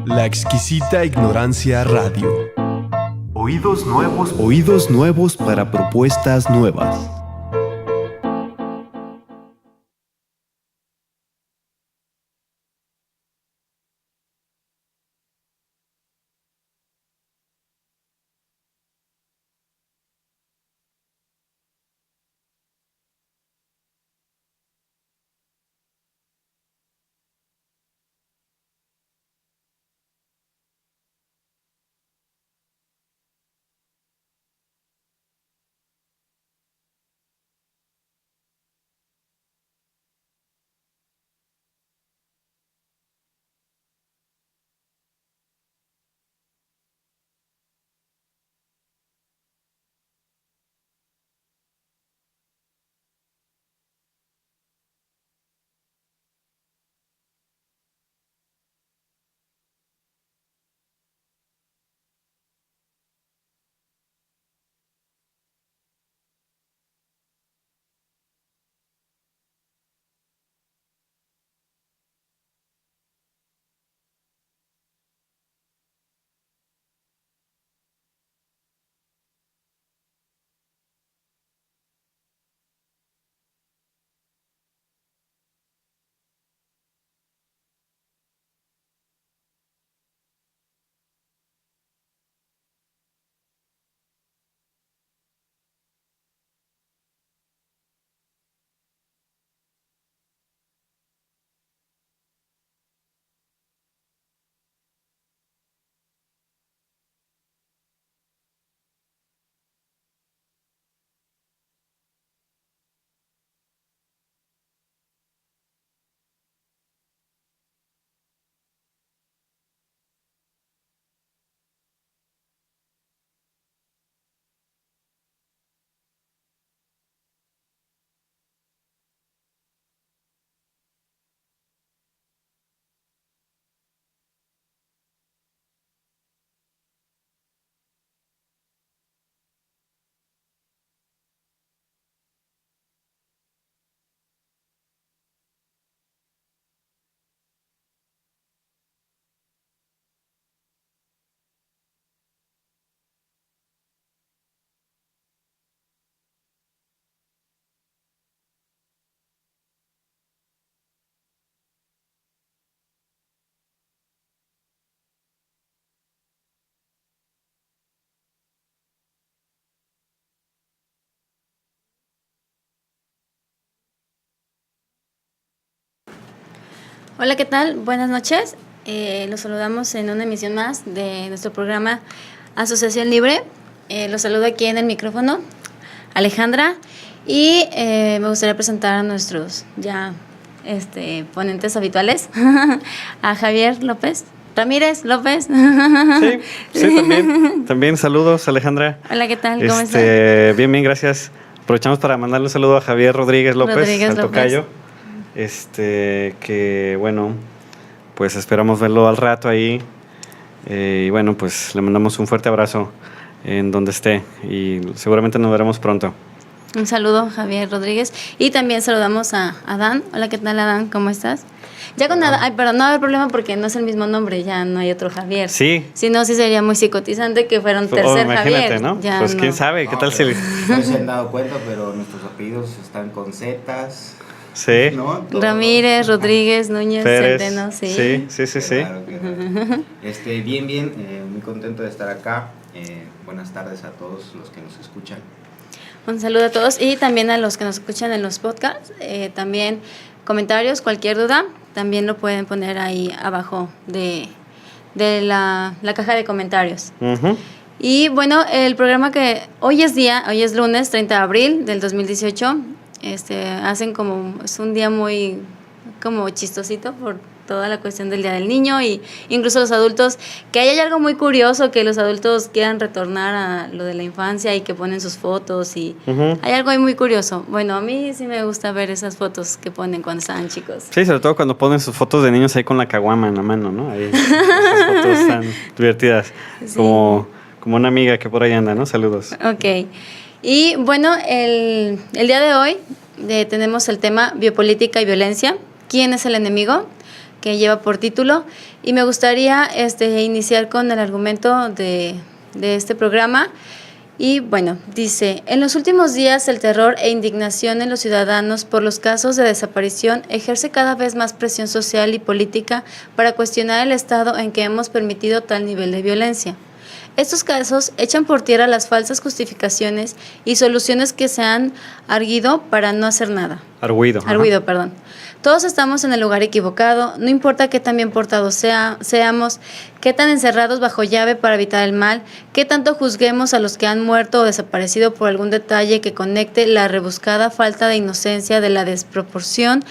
La exquisita ignorancia radio. Oídos nuevos para propuestas nuevas. Hola, ¿qué tal? Buenas noches. Los saludamos en una emisión más de nuestro programa Asociación Libre. Los saludo aquí en el micrófono, Alejandra, y me gustaría presentar a nuestros ya ponentes habituales, a Javier López. Ramírez López. Sí, también saludos, Alejandra. Hola, ¿qué tal? ¿Cómo estás? Bien, gracias. Aprovechamos para mandarle un saludo a Javier Rodríguez López, al tocayo. Que bueno, pues esperamos verlo al rato ahí. Y bueno, pues le mandamos un fuerte abrazo en donde esté y seguramente nos veremos pronto. Un saludo, Javier Rodríguez. Y también saludamos a Adán. Hola, ¿qué tal, Adán? ¿Cómo estás? Ya con Adán, pero no va a haber problema porque no es el mismo nombre, ya no hay otro Javier. Sí. Si no, sí sería muy psicotizante que fuera un tercer Javier. ¿No? Ya pues quién sabe, ¿qué tal si... No se han dado cuenta, pero nuestros apellidos están con Zetas. Sí. ¿No? Ramírez, Rodríguez, Núñez, Pérez, Centeno, sí. Sí. Claro. Bien, muy contento de estar acá. Buenas tardes a todos los que nos escuchan. Un saludo a todos y también a los que nos escuchan en los podcasts. También comentarios, cualquier duda, también lo pueden poner ahí abajo de la caja de comentarios. Uh-huh. Y bueno, el programa que hoy es lunes 30 de abril del 2018. Hacen es un día muy como chistosito por toda la cuestión del Día del Niño y incluso los adultos, que hay algo muy curioso que los adultos quieran retornar a lo de la infancia y que ponen sus fotos y hay algo ahí muy curioso. Bueno, a mí sí me gusta ver esas fotos que ponen cuando estaban chicos. Sí, sobre todo cuando ponen sus fotos de niños ahí con la caguama en la mano, ¿no? Ahí, esas fotos tan divertidas, sí. como una amiga que por ahí anda, ¿no? Saludos. Ok. Y bueno, el día de hoy tenemos el tema biopolítica y violencia. ¿Quién es el enemigo? que lleva por título, y me gustaría iniciar con el argumento de este programa. Y bueno, dice: en los últimos días el terror e indignación en los ciudadanos por los casos de desaparición ejerce cada vez más presión social y política para cuestionar el estado en que hemos permitido tal nivel de violencia. Estos casos echan por tierra las falsas justificaciones y soluciones que se han arguido para no hacer nada. Arguido, perdón. Todos estamos en el lugar equivocado, no importa qué tan bien portados seamos, qué tan encerrados bajo llave para evitar el mal, qué tanto juzguemos a los que han muerto o desaparecido por algún detalle que conecte la rebuscada falta de inocencia de la desproporción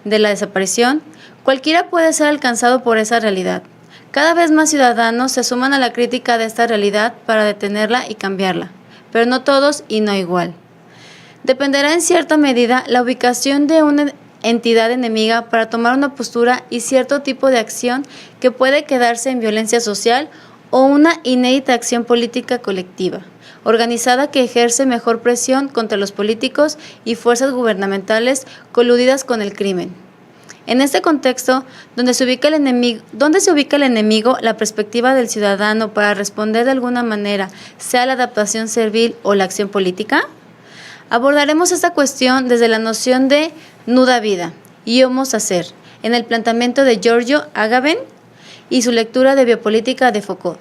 de la desaparición. Cualquiera puede ser alcanzado por esa realidad. Cada vez más ciudadanos se suman a la crítica de esta realidad para detenerla y cambiarla, pero no todos y no igual. Dependerá en cierta medida la ubicación de una entidad enemiga para tomar una postura y cierto tipo de acción que puede quedarse en violencia social o una inédita acción política colectiva, organizada que ejerce mejor presión contra los políticos y fuerzas gubernamentales coludidas con el crimen. En este contexto, ¿dónde se ubica el enemigo, la perspectiva del ciudadano para responder de alguna manera, sea la adaptación servil o la acción política? Abordaremos esta cuestión desde la noción de nuda vida y homo sacer, en el planteamiento de Giorgio Agamben y su lectura de biopolítica de Foucault.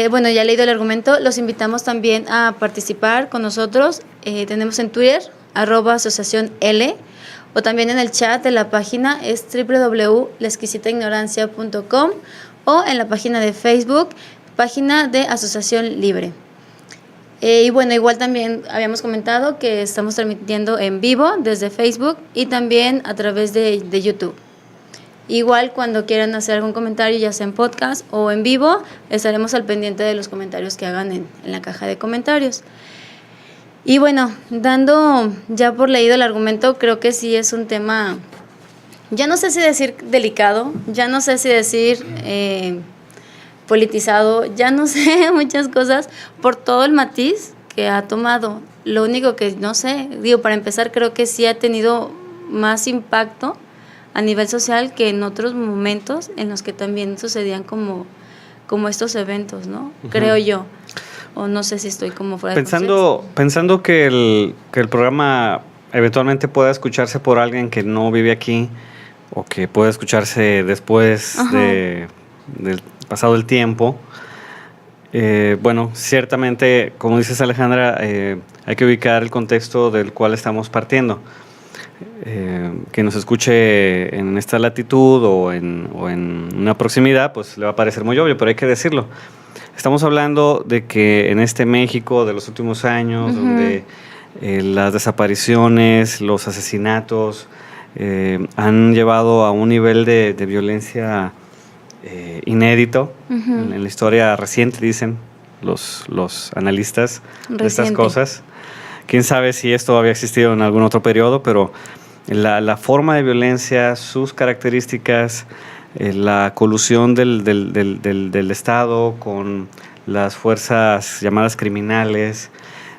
Bueno, ya he leído el argumento, los invitamos también a participar con nosotros. Tenemos en Twitter, @asociacionl, o también en el chat de la página es www.laexquisitaignorancia.com, o en la página de Facebook, página de Asociación Libre. Y bueno, igual también habíamos comentado que estamos transmitiendo en vivo desde Facebook y también a través de YouTube. Igual cuando quieran hacer algún comentario, ya sea en podcast o en vivo, estaremos al pendiente de los comentarios que hagan en la caja de comentarios. Y bueno, dando ya por leído el argumento, creo que sí es un tema, ya no sé si decir delicado, ya no sé si decir politizado, ya no sé, muchas cosas, por todo el matiz que ha tomado. Lo único que no sé, para empezar, creo que sí ha tenido más impacto a nivel social que en otros momentos en los que también sucedían como estos eventos, ¿no? Uh-huh. Creo yo. O no sé si estoy como fuera de contexto. Pensando que el programa eventualmente pueda escucharse por alguien que no vive aquí o que pueda escucharse después del pasado el tiempo, bueno, ciertamente, como dices, Alejandra, hay que ubicar el contexto del cual estamos partiendo. Que nos escuche en esta latitud o en una proximidad, pues le va a parecer muy obvio, pero hay que decirlo. Estamos hablando de que en este México de los últimos años, donde las desapariciones, los asesinatos han llevado a un nivel de violencia inédito en la historia reciente, dicen los analistas de estas cosas. Quién sabe si esto había existido en algún otro periodo, pero la forma de violencia, sus características, la colusión del Estado con las fuerzas llamadas criminales,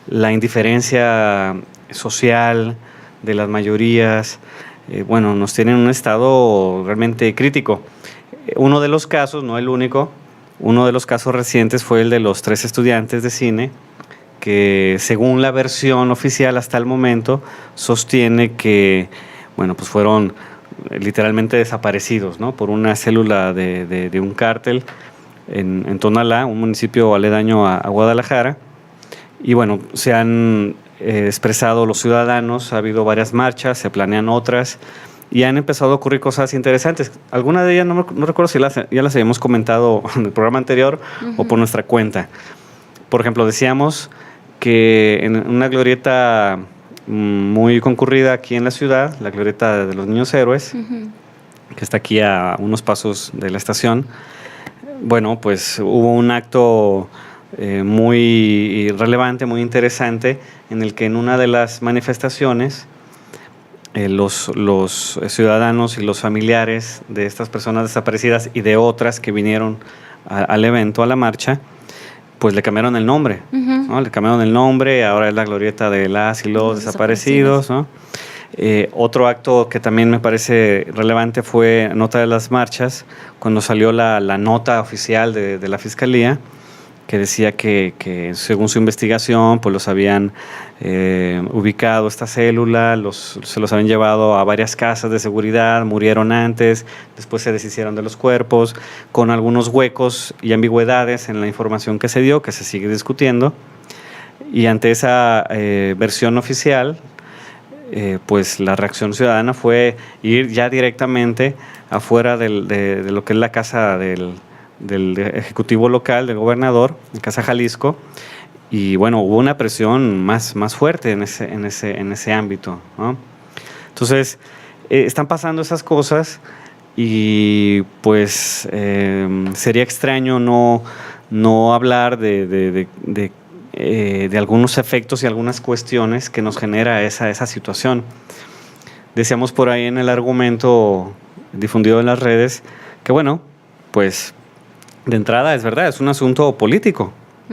la indiferencia social de las mayorías, bueno, nos tienen en un estado realmente crítico. Uno de los casos, no el único, uno de los casos recientes fue el de los 3 estudiantes de cine, que según la versión oficial hasta el momento sostiene que, bueno, pues fueron literalmente desaparecidos, ¿no?, por una célula de un cártel en Tonalá, un municipio aledaño a Guadalajara. Y bueno, se han expresado los ciudadanos, ha habido varias marchas, se planean otras y han empezado a ocurrir cosas interesantes. Algunas de ellas no recuerdo si ya las habíamos comentado en el programa anterior o por nuestra cuenta. Por ejemplo, decíamos que en una glorieta muy concurrida aquí en la ciudad, la glorieta de los Niños Héroes, que está aquí a unos pasos de la estación, bueno, pues hubo un acto muy relevante, muy interesante, en el que en una de las manifestaciones los ciudadanos y los familiares de estas personas desaparecidas y de otras que vinieron al evento, a la marcha, pues le cambiaron el nombre, ¿no? Le cambiaron el nombre, ahora es la glorieta de las y los desaparecidos, ¿no? Otro acto que también me parece relevante fue en otra de las marchas, cuando salió la nota oficial de la Fiscalía, que decía que según su investigación pues los habían ubicado esta célula, se los habían llevado a varias casas de seguridad, murieron antes, después se deshicieron de los cuerpos, con algunos huecos y ambigüedades en la información que se dio, que se sigue discutiendo. Y ante esa versión oficial, pues la reacción ciudadana fue ir ya directamente afuera de lo que es la casa del ejecutivo local, del gobernador, en Casa Jalisco, y bueno, hubo una presión más fuerte en ese ámbito, ¿no? Entonces, están pasando esas cosas y pues sería extraño no hablar de algunos efectos y algunas cuestiones que nos genera esa situación. Decíamos por ahí en el argumento difundido en las redes que bueno, pues de entrada es verdad, es un asunto político.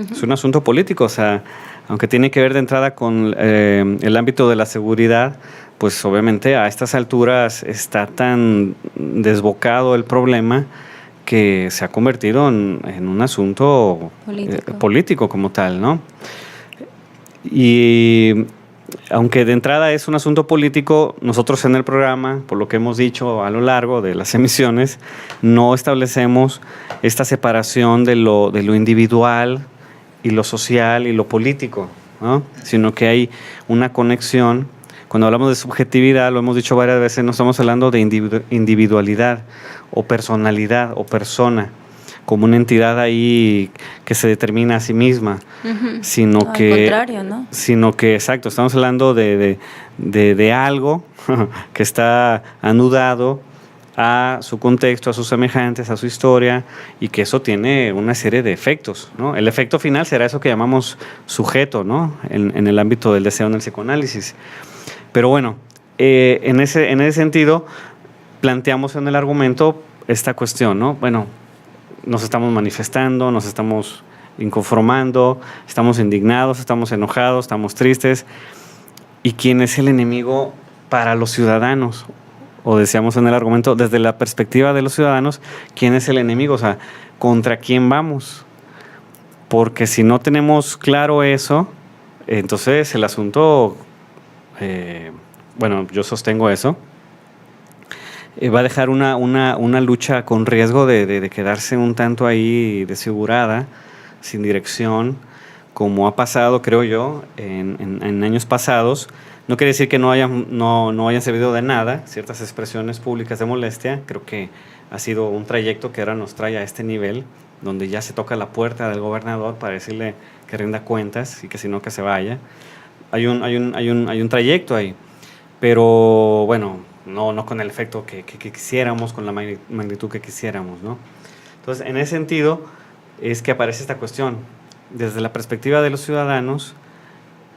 Es un asunto político, o sea, aunque tiene que ver de entrada con el ámbito de la seguridad, pues obviamente a estas alturas está tan desbocado el problema que se ha convertido en un asunto político como tal, ¿no? Y aunque de entrada es un asunto político, nosotros en el programa, por lo que hemos dicho a lo largo de las emisiones, no establecemos esta separación de lo individual y lo social y lo político, ¿no? Sino que hay una conexión. Cuando hablamos de subjetividad, lo hemos dicho varias veces, no estamos hablando de individualidad o personalidad o persona como una entidad ahí que se determina a sí misma, sino no, que... al contrario, ¿no? Sino que, exacto, estamos hablando de algo que está anudado a su contexto, a sus semejantes, a su historia, y que eso tiene una serie de efectos, ¿no? El efecto final será eso que llamamos sujeto, ¿no? En el ámbito del deseo en el psicoanálisis. Pero bueno, en ese sentido, planteamos en el argumento esta cuestión, ¿no? Bueno, nos estamos manifestando, nos estamos inconformando, estamos indignados, estamos enojados, estamos tristes. ¿Y quién es el enemigo para los ciudadanos? O decíamos en el argumento, desde la perspectiva de los ciudadanos, ¿quién es el enemigo? O sea, ¿contra quién vamos? Porque si no tenemos claro eso, entonces el asunto, bueno, yo sostengo eso, va a dejar una lucha con riesgo de quedarse un tanto ahí desfigurada, sin dirección, como ha pasado, creo yo, en años pasados. No quiere decir que no hayan servido de nada ciertas expresiones públicas de molestia. Creo que ha sido un trayecto que ahora nos trae a este nivel, donde ya se toca la puerta del gobernador para decirle que rinda cuentas y que si no, que se vaya. Hay un trayecto ahí, pero bueno, no con el efecto que quisiéramos, con la magnitud que quisiéramos, ¿no? Entonces, en ese sentido es que aparece esta cuestión. Desde la perspectiva de los ciudadanos,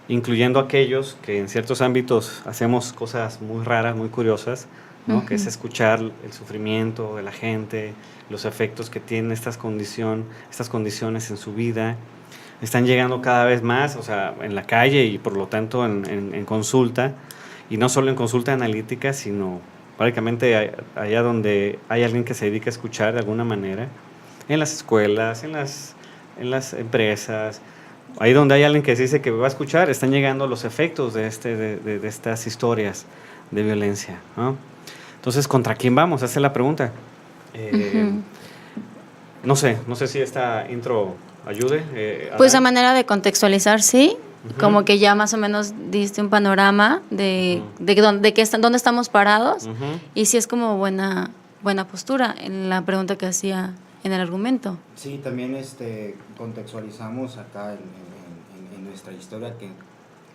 incluyendo aquellos que en ciertos ámbitos hacemos cosas muy raras, muy curiosas, ¿no? Que es escuchar el sufrimiento de la gente, los efectos que tienen estas condiciones en su vida. Están llegando cada vez más, o sea, en la calle y por lo tanto en consulta, y no solo en consulta analítica, sino prácticamente allá donde hay alguien que se dedica a escuchar de alguna manera, en las escuelas, en las empresas. Ahí donde hay alguien que dice que va a escuchar, están llegando los efectos de estas historias de violencia, ¿no? Entonces, ¿contra quién vamos? Esa es la pregunta. No sé si esta intro ayude. Pues a manera de contextualizar, sí. Como que ya más o menos diste un panorama de dónde estamos parados, y sí es como buena postura en la pregunta que hacía en el argumento. Sí, también contextualizamos acá en nuestra historia que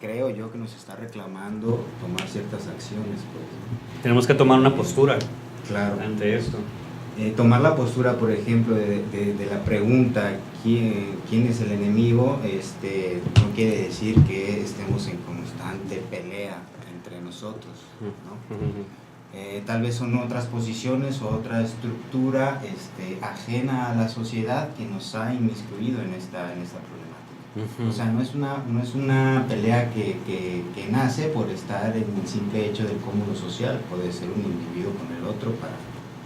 creo yo que nos está reclamando tomar ciertas acciones. Pues. Tenemos que tomar una postura, claro, ante esto. Tomar la postura, por ejemplo, de la pregunta ¿quién es el enemigo? No quiere decir que estemos en constante pelea entre nosotros, ¿no? Tal vez son otras posiciones o otra estructura ajena a la sociedad que nos ha inmiscuido en esta problemática. O sea, no es una pelea que nace por estar en el simple hecho del cómodo social, puede ser un individuo con el otro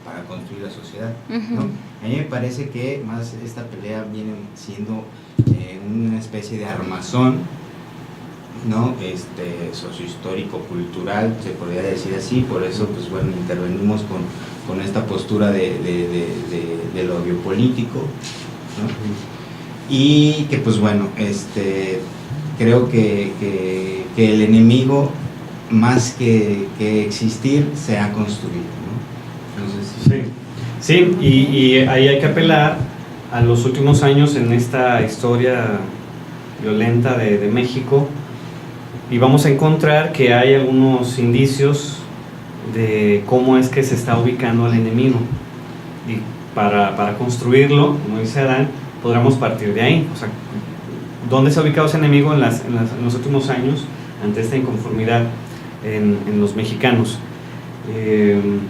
para construir la sociedad, ¿no? A mí me parece que más esta pelea viene siendo una especie de armazón, ¿no? Sociohistórico, cultural, se podría decir así, por eso pues bueno, intervenimos con esta postura de lo biopolítico, ¿no? Y que pues bueno, creo que el enemigo más que existir se ha construido, ¿no? Entonces, sí, y ahí hay que apelar a los últimos años en esta historia violenta de México, y vamos a encontrar que hay algunos indicios de cómo es que se está ubicando al enemigo, y para construirlo, como dice Adán, podríamos partir de ahí. O sea, ¿dónde se ha ubicado ese enemigo en los últimos años ante esta inconformidad en los mexicanos?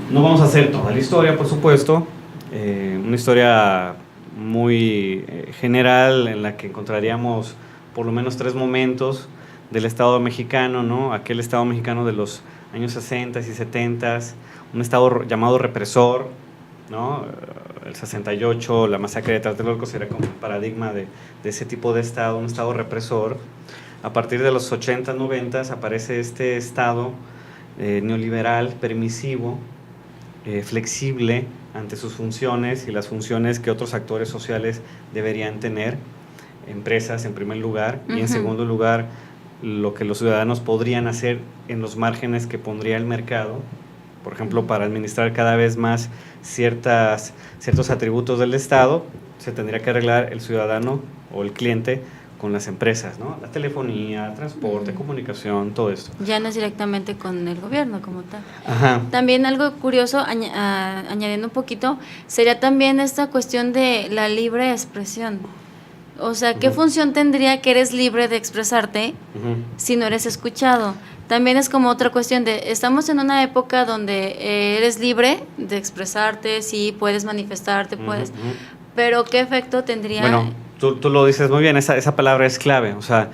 No vamos a hacer toda la historia, por supuesto, una historia muy general en la que encontraríamos por lo menos 3 momentos del Estado mexicano, ¿no? Aquel Estado mexicano de los años 60 y 70, un Estado llamado represor, ¿no? El 68, la masacre de Tlatelolco sería como un paradigma de ese tipo de Estado, un Estado represor. A partir de los 80, 90 aparece este Estado neoliberal, permisivo, flexible ante sus funciones y las funciones que otros actores sociales deberían tener, empresas en primer lugar, y en segundo lugar lo que los ciudadanos podrían hacer en los márgenes que pondría el mercado, por ejemplo, para administrar cada vez más ciertos atributos del Estado, se tendría que arreglar el ciudadano o el cliente con las empresas, ¿no? La telefonía, transporte, comunicación, todo esto. Ya no es directamente con el gobierno como tal. Ajá. También algo curioso, añadiendo un poquito, sería también esta cuestión de la libre expresión. O sea, ¿qué función tendría que eres libre de expresarte si no eres escuchado? También es como otra cuestión de, estamos en una época donde eres libre de expresarte, sí, puedes manifestarte, puedes, pero ¿qué efecto tendría? Bueno, tú lo dices muy bien, esa palabra es clave. O sea,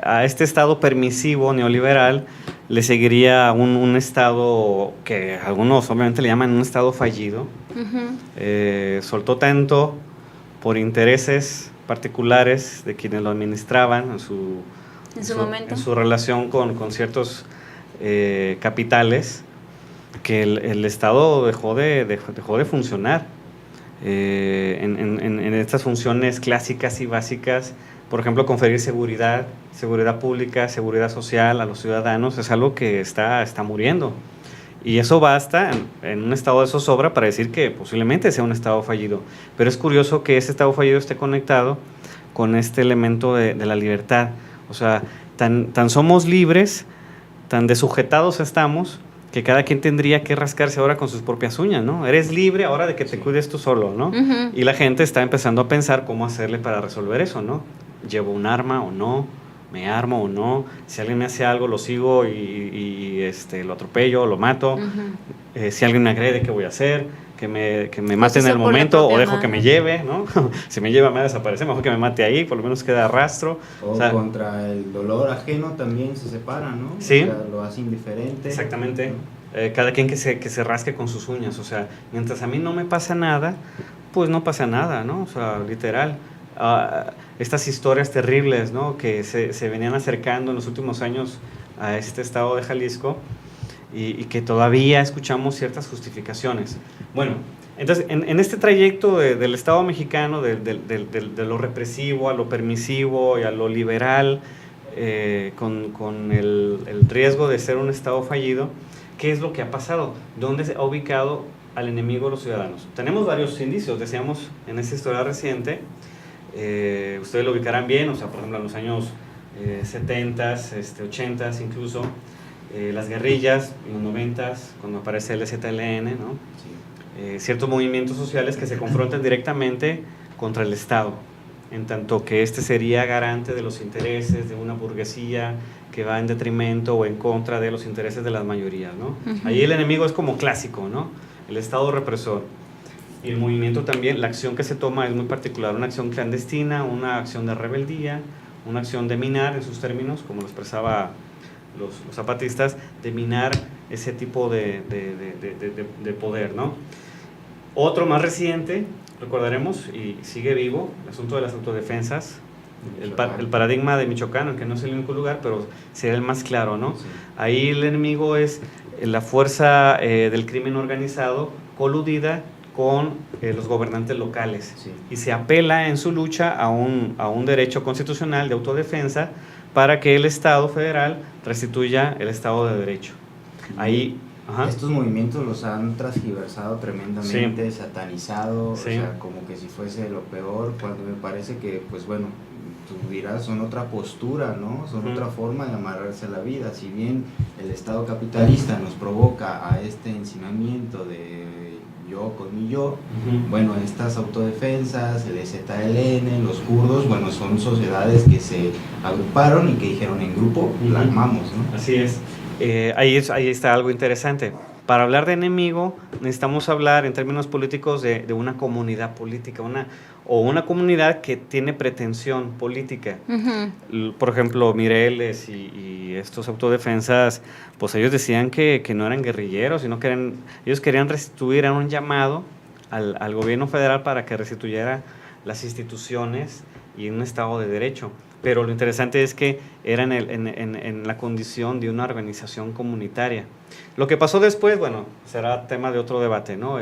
a este Estado permisivo neoliberal le seguiría un Estado que algunos obviamente le llaman un Estado fallido. Soltó tanto por intereses particulares de quienes lo administraban en su relación con ciertos capitales, que el Estado dejó de funcionar en estas funciones clásicas y básicas. Por ejemplo, conferir seguridad pública, seguridad social a los ciudadanos es algo que está muriendo. Y eso basta en un estado de zozobra para decir que posiblemente sea un estado fallido. Pero es curioso que ese estado fallido esté conectado con este elemento de la libertad. O sea, tan somos libres, tan desujetados estamos, que cada quien tendría que rascarse ahora con sus propias uñas, ¿no? Eres libre ahora de que te cuides tú solo, ¿no? Y la gente está empezando a pensar cómo hacerle para resolver eso, ¿no? ¿Llevo un arma o no? ¿Me armo o no? Si alguien me hace algo, lo sigo y lo atropello, lo mato. Si alguien me agrede, ¿qué voy a hacer? Que me mate en el momento o dejo que me lleve, ¿no? Si me lleva me va a desaparecer, mejor que me mate ahí, por lo menos queda rastro. O sea, contra el dolor ajeno también se separa, ¿no? Sí. O sea, lo hace indiferente. Exactamente. Cada quien que se rasque con sus uñas. O sea, mientras a mí no me pasa nada, pues no pasa nada, ¿no? O sea, literal. Estas historias terribles, ¿no? Que se venían acercando en los últimos años a este estado de Jalisco y que todavía escuchamos ciertas justificaciones. Bueno, entonces en este trayecto del Estado mexicano, de lo represivo a lo permisivo y a lo liberal, con el riesgo de ser un Estado fallido, ¿qué es lo que ha pasado? ¿Dónde se ha ubicado al enemigo de los ciudadanos? Tenemos varios indicios, decíamos en esta historia reciente. Ustedes lo ubicarán bien, o sea, por ejemplo, en los años 70s, 80s incluso, las guerrillas, en los 90s, cuando aparece el ZLN, ¿no? Sí. Ciertos movimientos sociales que se confrontan directamente contra el Estado, en tanto que este sería garante de los intereses de una burguesía que va en detrimento o en contra de los intereses de las mayorías, ¿no? Ahí el enemigo es como clásico, ¿no? El Estado represor. Y el movimiento también, la acción que se toma es muy particular, una acción clandestina, una acción de rebeldía, una acción de minar, en sus términos, como lo expresaba los zapatistas, de minar ese tipo de poder, ¿no? Otro más reciente, recordaremos, y sigue vivo, el asunto de las autodefensas, el paradigma de Michoacán, aunque no es el único lugar, pero sería el más claro, ¿no? Sí. Ahí el enemigo es la fuerza del crimen organizado coludida con los gobernantes locales, sí. Y se apela en su lucha a un derecho constitucional de autodefensa para que el Estado federal restituya el Estado de Derecho. Ahí, ajá. Estos movimientos los han transgiversado tremendamente, sí. Satanizado, sí. O sea, como que si fuese lo peor, cuando me parece que, pues bueno, tú dirás, son otra postura, ¿no? Son otra forma de amarrarse a la vida. Si bien el Estado capitalista nos provoca a este encinamiento de yo con mi yo, bueno, estas autodefensas, el EZLN, los kurdos, bueno, son sociedades que se agruparon y que dijeron en grupo, la armamos, ¿no? Así es. Ahí está algo interesante. Para hablar de enemigo, necesitamos hablar en términos políticos de una comunidad política, una comunidad que tiene pretensión política. Por ejemplo, Mireles y estos autodefensas, pues ellos decían que no eran guerrilleros, sino que ellos querían restituir, era un llamado al gobierno federal para que restituyera las instituciones y un Estado de Derecho. Pero lo interesante es que eran en la condición de una organización comunitaria. Lo que pasó después, bueno, será tema de otro debate, ¿no?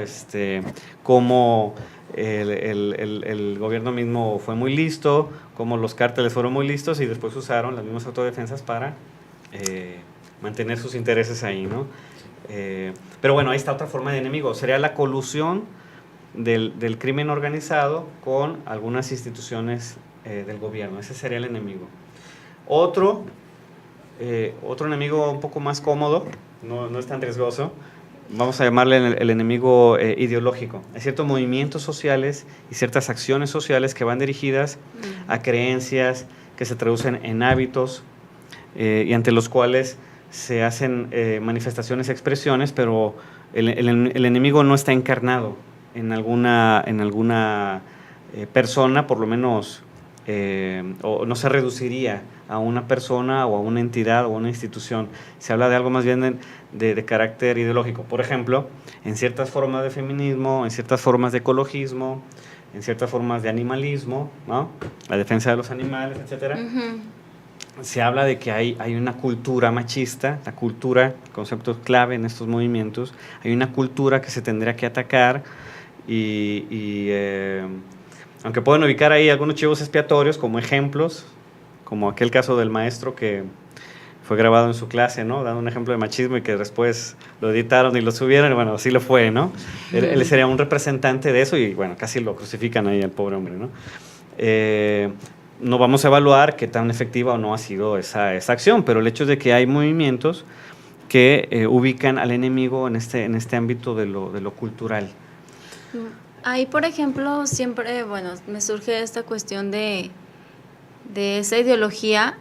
Cómo el gobierno mismo fue muy listo, cómo los cárteles fueron muy listos y después usaron las mismas autodefensas para mantener sus intereses ahí, ¿no? Pero bueno, ahí está otra forma de enemigo. Sería la colusión del crimen organizado con algunas instituciones del gobierno. Ese sería el enemigo. Otro enemigo un poco más cómodo, no es tan riesgoso, vamos a llamarle el enemigo ideológico. Hay ciertos movimientos sociales y ciertas acciones sociales que van dirigidas a creencias que se traducen en hábitos y ante los cuales se hacen manifestaciones, expresiones, pero el enemigo no está encarnado en alguna persona, por lo menos, o no se reduciría a una persona o a una entidad o a una institución. Se habla de algo más bien de carácter ideológico. Por ejemplo, en ciertas formas de feminismo, en ciertas formas de ecologismo, en ciertas formas de animalismo, ¿no? La defensa de los animales, etcétera. Se habla de que hay una cultura machista, la cultura, concepto clave en estos movimientos, hay una cultura que se tendría que atacar y aunque pueden ubicar ahí algunos chivos expiatorios como ejemplos, como aquel caso del maestro que fue grabado en su clase, ¿no? Dando un ejemplo de machismo y que después lo editaron y lo subieron, y bueno, así lo fue, ¿no? Él sería un representante de eso y bueno, casi lo crucifican ahí al pobre hombre, ¿no? No vamos a evaluar qué tan efectiva o no ha sido esa acción, pero el hecho es de que hay movimientos que ubican al enemigo en este ámbito de lo cultural. Ahí, por ejemplo, siempre, bueno, me surge esta cuestión de esa ideología,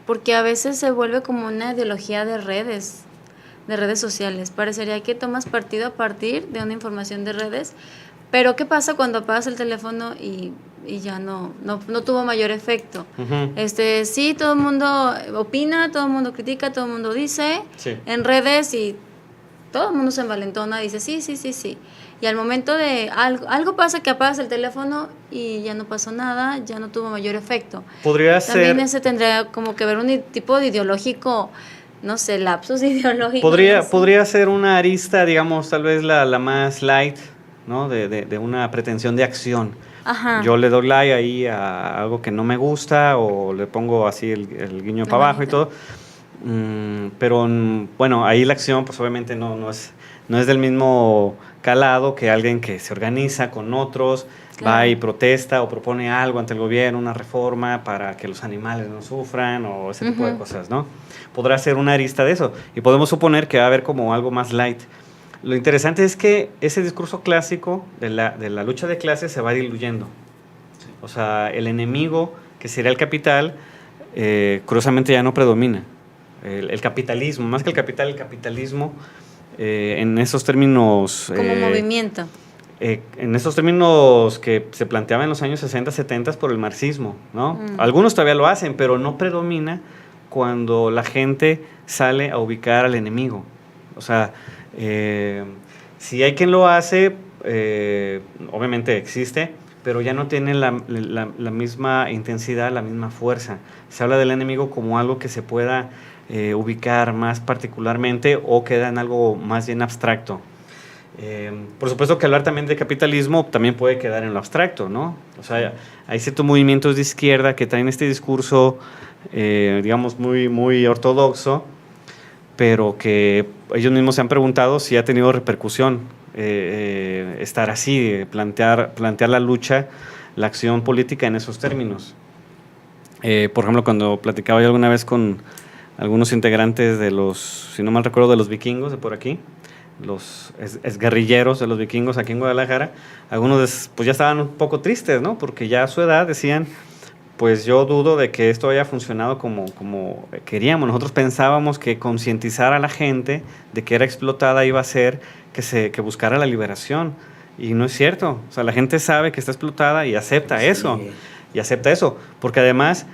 porque a veces se vuelve como una ideología de redes sociales. Parecería que tomas partido a partir de una información de redes, pero ¿qué pasa cuando apagas el teléfono y ya no tuvo mayor efecto? Sí, todo el mundo opina, todo el mundo critica, todo el mundo dice en redes y todo el mundo se envalentona, dice sí. Y al momento de algo pasa que apagas el teléfono y ya no pasó nada, ya no tuvo mayor efecto. Podría También ser... ese tendría como que ver un tipo de ideológico, no sé, lapsus ideológico. Podría ser una arista, digamos, tal vez la más light, ¿no? De una pretensión de acción. Ajá. Yo le doy like ahí a algo que no me gusta o le pongo así el guiño para abajo y todo. Pero bueno, ahí la acción pues obviamente no es del mismo calado que alguien que se organiza con otros, va y protesta o propone algo ante el gobierno, una reforma para que los animales no sufran o ese tipo de cosas, ¿no? Podrá ser una arista de eso y podemos suponer que va a haber como algo más light. Lo interesante es que ese discurso clásico de la lucha de clases se va diluyendo. O sea, el enemigo, que sería el capital, curiosamente ya no predomina. El capitalismo, más que el capitalismo, en esos términos... Como movimiento. en esos términos que se planteaban en los años 60, 70 por el marxismo, ¿no? Algunos todavía lo hacen, pero no predomina cuando la gente sale a ubicar al enemigo. O sea, si hay quien lo hace, obviamente existe, pero ya no tiene la misma intensidad, la misma fuerza. Se habla del enemigo como algo que se pueda ubicar más particularmente o queda en algo más bien abstracto. Por supuesto que hablar también de capitalismo también puede quedar en lo abstracto, ¿no? O sea, hay ciertos movimientos de izquierda que traen este discurso, digamos, muy, muy ortodoxo, pero que ellos mismos se han preguntado si ha tenido repercusión estar así, plantear la lucha, la acción política en esos términos. Por ejemplo, cuando platicaba yo alguna vez con algunos integrantes de los, si no mal recuerdo, de los vikingos de por aquí, los exguerrilleros de los vikingos aquí en Guadalajara, algunos pues ya estaban un poco tristes, ¿no? Porque ya a su edad decían, pues yo dudo de que esto haya funcionado como queríamos. Nosotros pensábamos que concientizar a la gente de que era explotada iba a ser que buscara la liberación, y no es cierto. O sea, la gente sabe que está explotada y acepta eso, porque además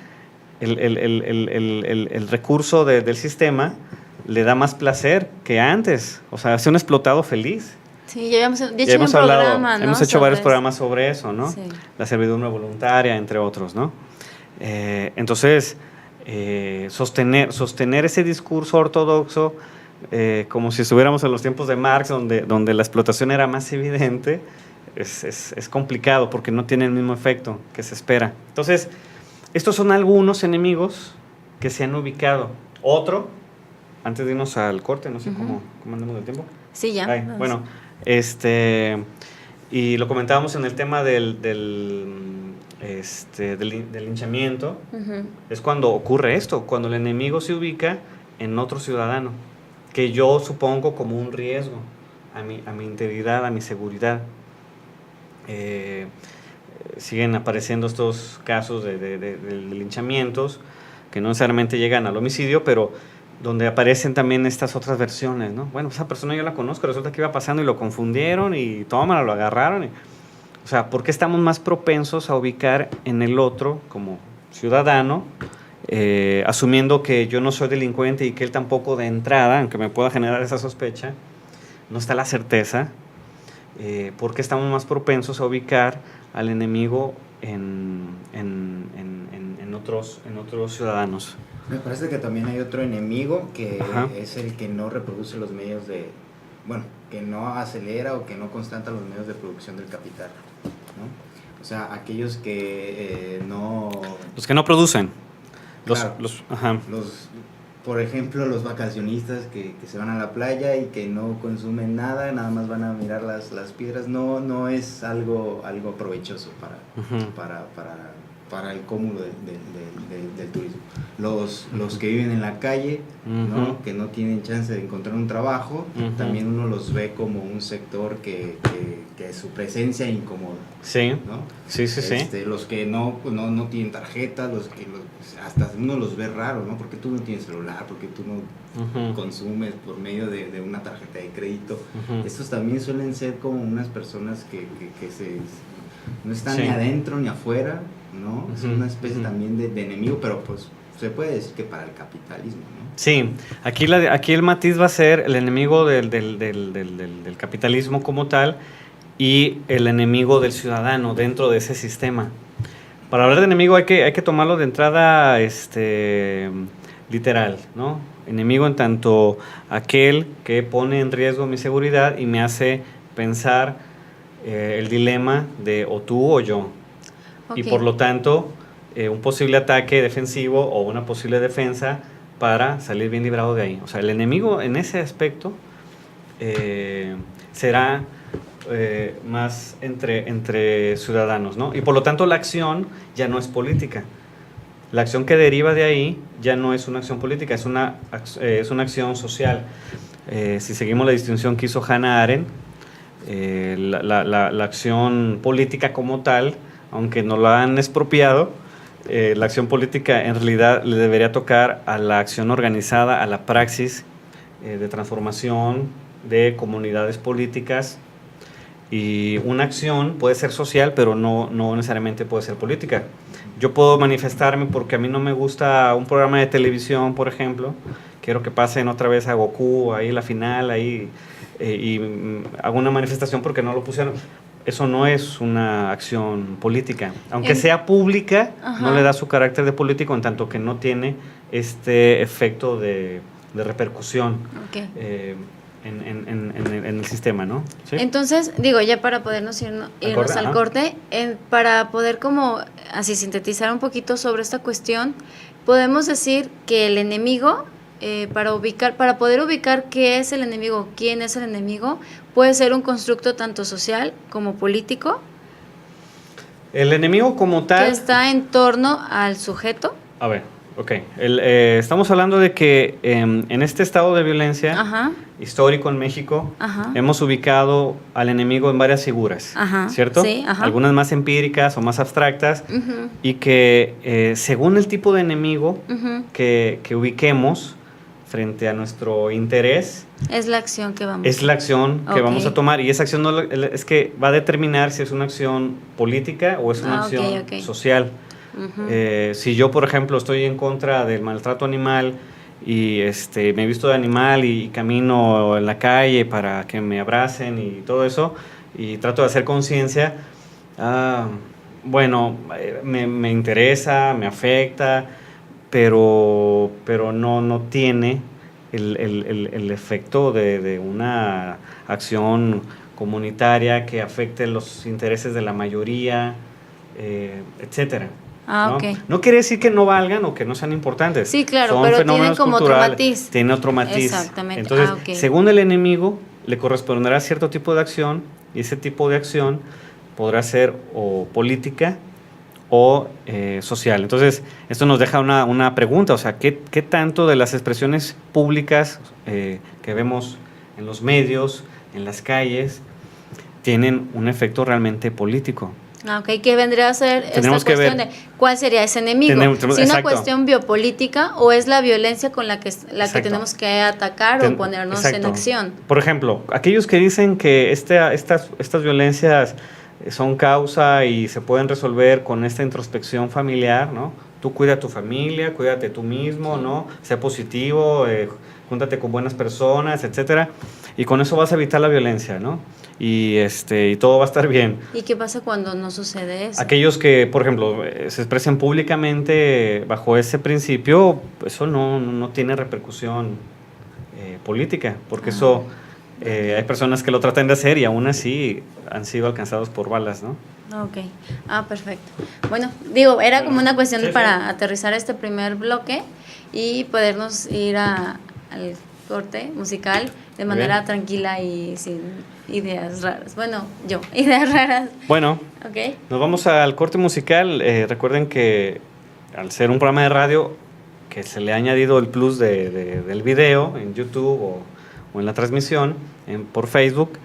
el recurso del sistema le da más placer que antes. O sea, hace un explotado feliz. Sí, ya hemos hemos hecho varios programas sobre eso, ¿no? Sí. La servidumbre voluntaria, entre otros, ¿no? Entonces, sostener ese discurso ortodoxo, como si estuviéramos en los tiempos de Marx, donde la explotación era más evidente, es complicado porque no tiene el mismo efecto que se espera. Entonces, estos son algunos enemigos que se han ubicado. Otro, antes de irnos al corte, no sé cómo andamos de tiempo. Sí, ya. Bueno, y lo comentábamos en el tema del linchamiento. Es cuando ocurre esto, cuando el enemigo se ubica en otro ciudadano, que yo supongo como un riesgo a mi integridad, a mi seguridad. Siguen apareciendo estos casos de linchamientos que no necesariamente llegan al homicidio, pero donde aparecen también estas otras versiones, ¿no? Bueno, esa persona yo la conozco, resulta que iba pasando y lo confundieron y tómala, lo agarraron. O sea, ¿por qué estamos más propensos a ubicar en el otro como ciudadano, asumiendo que yo no soy delincuente y que él tampoco de entrada, aunque me pueda generar esa sospecha, no está la certeza? ¿Por qué estamos más propensos a ubicar al enemigo en otros ciudadanos? Me parece que también hay otro enemigo que Ajá. es el que no reproduce los medios que no acelera o que no constata los medios de producción del capital, ¿no? O sea, aquellos que no... Los que no producen. Claro, Ajá. por ejemplo, los vacacionistas que se van a la playa y que no consumen nada, nada más van a mirar las piedras, no es algo provechoso para el cúmulo del turismo. Los que viven en la calle, ¿no? Que no tienen chance de encontrar un trabajo, también uno los ve como un sector que su presencia incomoda. Sí, ¿no? sí. Los que no tienen tarjeta, hasta uno los ve raros, ¿no? Porque tú no tienes celular, porque tú no consumes por medio de una tarjeta de crédito. Estos también suelen ser como unas personas que no están ni adentro ni afuera, ¿no? Es una especie también de enemigo, pero pues se puede decir que para el capitalismo, ¿no? Sí, aquí el matiz va a ser el enemigo del capitalismo como tal y el enemigo del ciudadano dentro de ese sistema. Para hablar de enemigo hay que tomarlo de entrada literal, ¿no? Enemigo en tanto aquel que pone en riesgo mi seguridad y me hace pensar el dilema de o tú o yo. Okay. Y por lo tanto, un posible ataque defensivo o una posible defensa para salir bien librado de ahí. O sea, el enemigo en ese aspecto será más entre ciudadanos, ¿no? Y por lo tanto la acción ya no es política. La acción que deriva de ahí ya no es una acción política, es una acción social. Si seguimos la distinción que hizo Hannah Arendt, la acción política como tal, aunque nos la han expropiado, la acción política en realidad le debería tocar a la acción organizada, a la praxis de transformación de comunidades políticas Y una acción puede ser social, pero no necesariamente puede ser política. Yo puedo manifestarme porque a mí no me gusta un programa de televisión, por ejemplo. Quiero que pasen otra vez a Goku, ahí la final, ahí, hago una manifestación porque no lo pusieron. Eso no es una acción política. Aunque sea pública, no le da su carácter de político en tanto que no tiene este efecto de repercusión. Okay. En el sistema, ¿no? ¿Sí? Entonces, digo, ya para podernos irnos al corte, para poder como así sintetizar un poquito sobre esta cuestión, podemos decir que el enemigo, para poder ubicar qué es el enemigo, quién es el enemigo, puede ser un constructo tanto social como político. El enemigo como tal... Que está en torno al sujeto. A ver, ok. Estamos hablando de que en este estado de violencia... Ajá. Histórico en México, ajá, hemos ubicado al enemigo en varias figuras, ajá, ¿cierto? Sí, ajá. Algunas más empíricas o más abstractas, y que según el tipo de enemigo que ubiquemos frente a nuestro interés, es la acción que vamos es la acción que vamos a tomar, y esa acción es que va a determinar si es una acción política o es una acción social. Si yo, por ejemplo, estoy en contra del maltrato animal y me he visto de animal y camino en la calle para que me abracen y todo eso, y trato de hacer conciencia, bueno, me interesa, me afecta, pero no tiene el efecto de una acción comunitaria que afecte los intereses de la mayoría, etcétera. ¿no? Okay. No quiere decir que no valgan o que no sean importantes. Sí, claro, son pero fenómenos tienen como culturales, otro matiz. Tiene otro matiz. Exactamente. Entonces, según el enemigo, le corresponderá cierto tipo de acción, y ese tipo de acción podrá ser o política o social. Entonces, esto nos deja una pregunta, o sea, ¿qué tanto de las expresiones públicas que vemos en los medios, en las calles, tienen un efecto realmente político? ¿Qué vendría a ser esta cuestión de cuál sería ese enemigo? ¿Si es una cuestión biopolítica o es la violencia con la que tenemos que atacar o ponernos en acción? Por ejemplo, aquellos que dicen que estas violencias son causa y se pueden resolver con esta introspección familiar, ¿no? Tú cuida a tu familia, cuídate tú mismo, ¿no? Sé positivo, júntate con buenas personas, etcétera, y con eso vas a evitar la violencia, ¿no? Y todo va a estar bien. ¿Y qué pasa cuando no sucede eso? Aquellos que, por ejemplo, se expresen públicamente bajo ese principio, eso no tiene repercusión política, porque eso hay personas que lo tratan de hacer y aún así han sido alcanzados por balas, ¿no? Ok, perfecto. Bueno, era como una cuestión para aterrizar este primer bloque y podernos ir al corte musical de manera tranquila y sin ideas raras. Bueno, ideas raras. Bueno, nos vamos al corte musical. Recuerden que al ser un programa de radio, que se le ha añadido el plus del video en YouTube o en la transmisión por Facebook,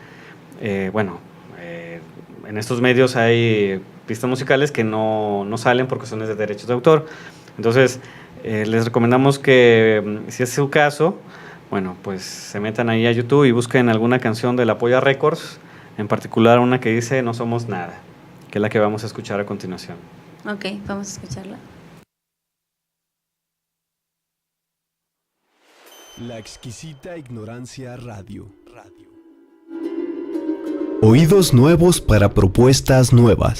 en estos medios hay pistas musicales que no salen por cuestiones de derechos de autor. Entonces, les recomendamos que, si es su caso, bueno, pues se metan ahí a YouTube y busquen alguna canción de La Polla Records, en particular una que dice No Somos Nada, que es la que vamos a escuchar a continuación. Ok, vamos a escucharla. La exquisita ignorancia radio. Oídos nuevos para propuestas nuevas.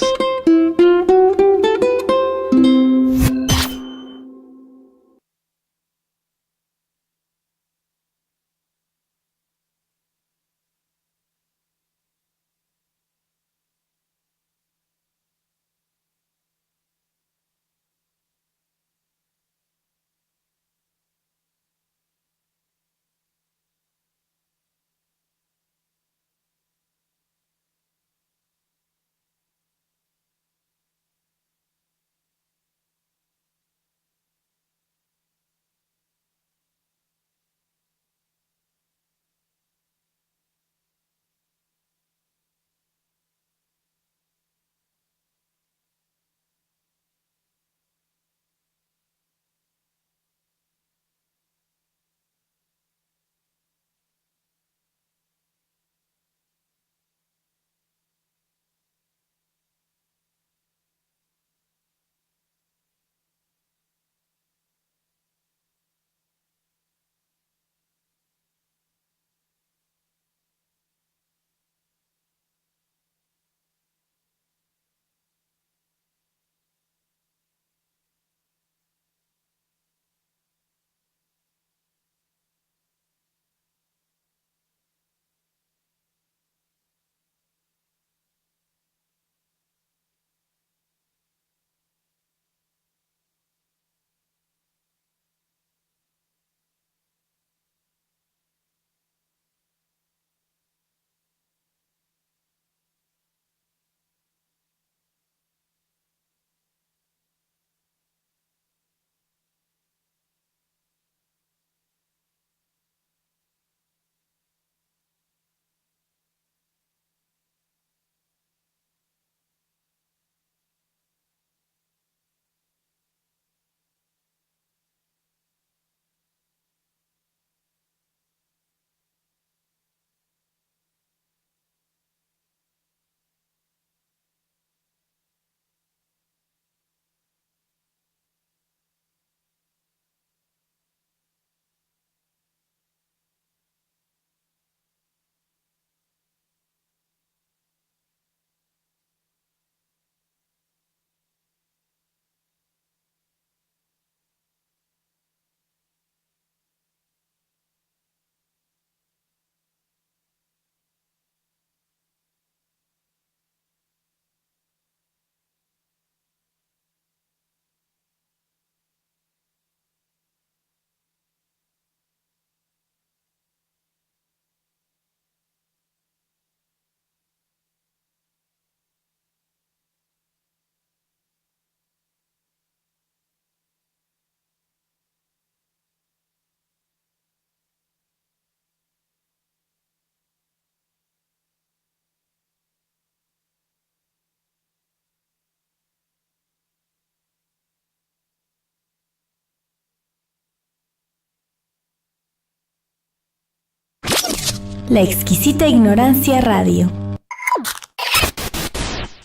La exquisita ignorancia radio.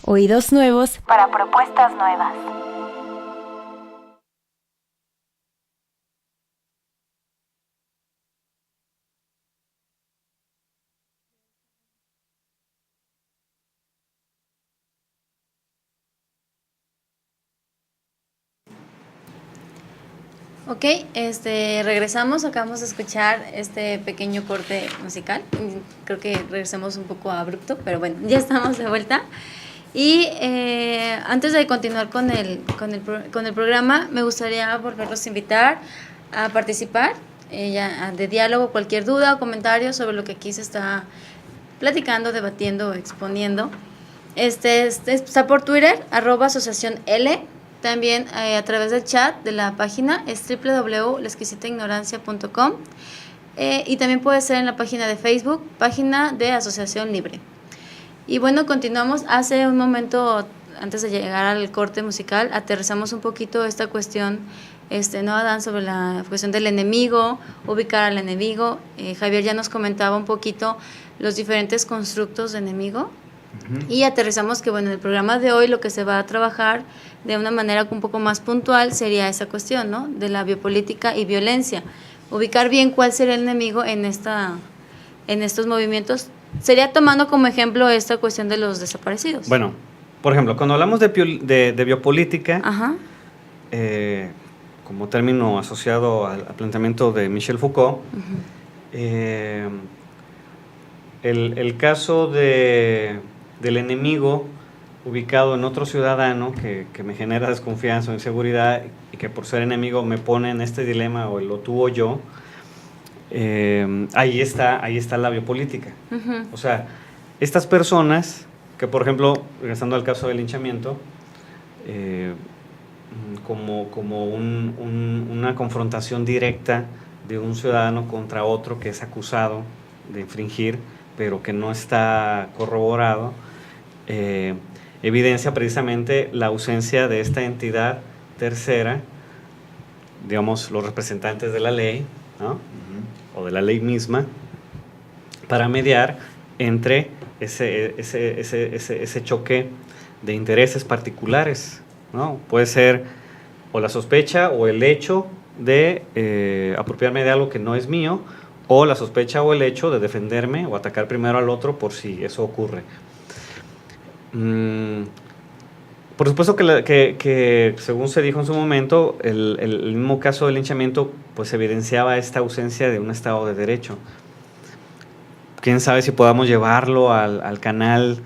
Oídos nuevos para propuestas nuevas. Ok, regresamos, acabamos de escuchar este pequeño corte musical. Creo que regresamos un poco abrupto, pero bueno, ya estamos de vuelta. Y antes de continuar con el programa, me gustaría volverlos a invitar a participar de diálogo, cualquier duda o comentario sobre lo que aquí se está platicando, debatiendo, exponiendo. Está por Twitter, @asociacionl. También a través del chat de la página es www.laexquisitaignorancia.com, y también puede ser en la página de Facebook, página de Asociación Libre. Y bueno, continuamos. Hace un momento, antes de llegar al corte musical, aterrizamos un poquito esta cuestión, ¿no, Adán? Sobre la cuestión del enemigo, ubicar al enemigo. Javier ya nos comentaba un poquito los diferentes constructos de enemigo. Y aterrizamos que, bueno, en el programa de hoy lo que se va a trabajar de una manera un poco más puntual sería esa cuestión, ¿no? De la biopolítica y violencia. Ubicar bien cuál sería el enemigo en estos movimientos. Sería tomando como ejemplo esta cuestión de los desaparecidos. Bueno, por ejemplo, cuando hablamos de biopolítica, como término asociado al planteamiento de Michel Foucault, el caso del enemigo ubicado en otro ciudadano que me genera desconfianza o inseguridad y que por ser enemigo me pone en este dilema o lo tú o yo, ahí está la biopolítica. O sea, estas personas que, por ejemplo, regresando al caso del linchamiento, como una confrontación directa de un ciudadano contra otro que es acusado de infringir, pero que no está corroborado, evidencia precisamente la ausencia de esta entidad tercera, digamos, los representantes de la ley, ¿no? O de la ley misma, para mediar entre ese choque de intereses particulares, ¿no? Puede ser o la sospecha o el hecho de apropiarme de algo que no es mío, o la sospecha o el hecho de defenderme o atacar primero al otro por si eso ocurre. Por supuesto que según se dijo en su momento, el mismo caso del linchamiento pues evidenciaba esta ausencia de un Estado de Derecho. Quién sabe si podamos llevarlo al canal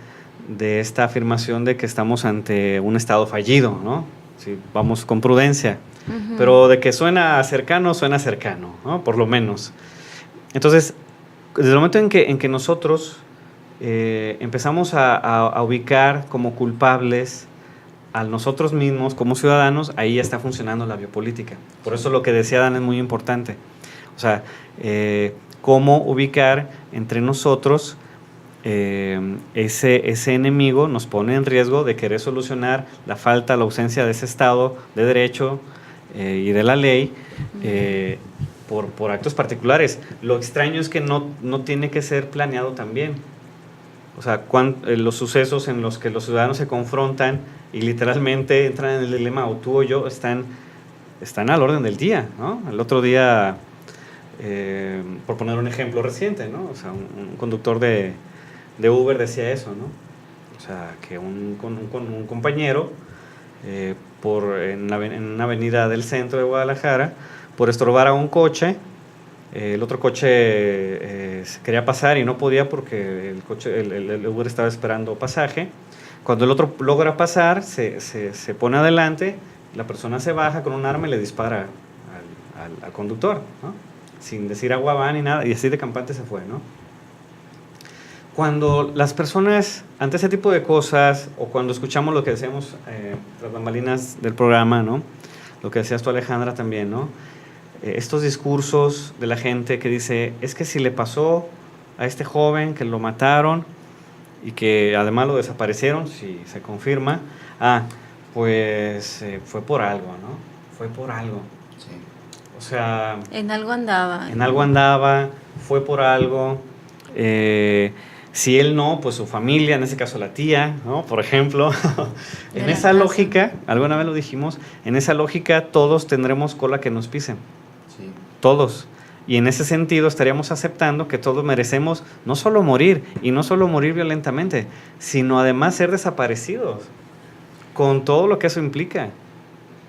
de esta afirmación de que estamos ante un Estado fallido, ¿no? Si vamos con prudencia. Pero de que suena cercano, ¿no? Por lo menos. Entonces, desde el momento en que nosotros empezamos a ubicar como culpables a nosotros mismos como ciudadanos, ahí ya está funcionando la biopolítica. Por eso lo que decía Dan es muy importante. O sea, cómo ubicar entre nosotros ese enemigo nos pone en riesgo de querer solucionar la falta, la ausencia de ese Estado de Derecho y de la ley por actos particulares. Lo extraño es que no tiene que ser planeado también. O sea, los sucesos en los que los ciudadanos se confrontan y literalmente entran en el dilema o tú o yo están al orden del día, ¿no? El otro día, por poner un ejemplo reciente, ¿no? O sea, un conductor de Uber decía eso, ¿no? O sea, que un compañero en una avenida del centro de Guadalajara, por estorbar a un coche, el otro coche quería pasar y no podía porque el Uber estaba esperando pasaje. Cuando el otro logra pasar, se pone adelante, la persona se baja con un arma y le dispara al conductor, ¿no? Sin decir agua va ni nada, y así de campante se fue, ¿no? Cuando las personas, ante ese tipo de cosas, o cuando escuchamos lo que decíamos tras bambalinas del programa, ¿no? Lo que decías tú, Alejandra, también, ¿no? Estos discursos de la gente que dice, es que si le pasó a este joven que lo mataron y que además lo desaparecieron, si se confirma, pues fue por algo, ¿no? Fue por algo. Sí. O sea... En algo andaba. En algo andaba, fue por algo. Si él no, pues su familia, en ese caso la tía, ¿no? Por ejemplo. En De esa la casa. lógica, alguna vez lo dijimos, en esa lógica todos tendremos cola que nos pisen. Sí. Todos. Y en ese sentido estaríamos aceptando que todos merecemos no solo morir, y no solo morir violentamente, sino además ser desaparecidos, con todo lo que eso implica.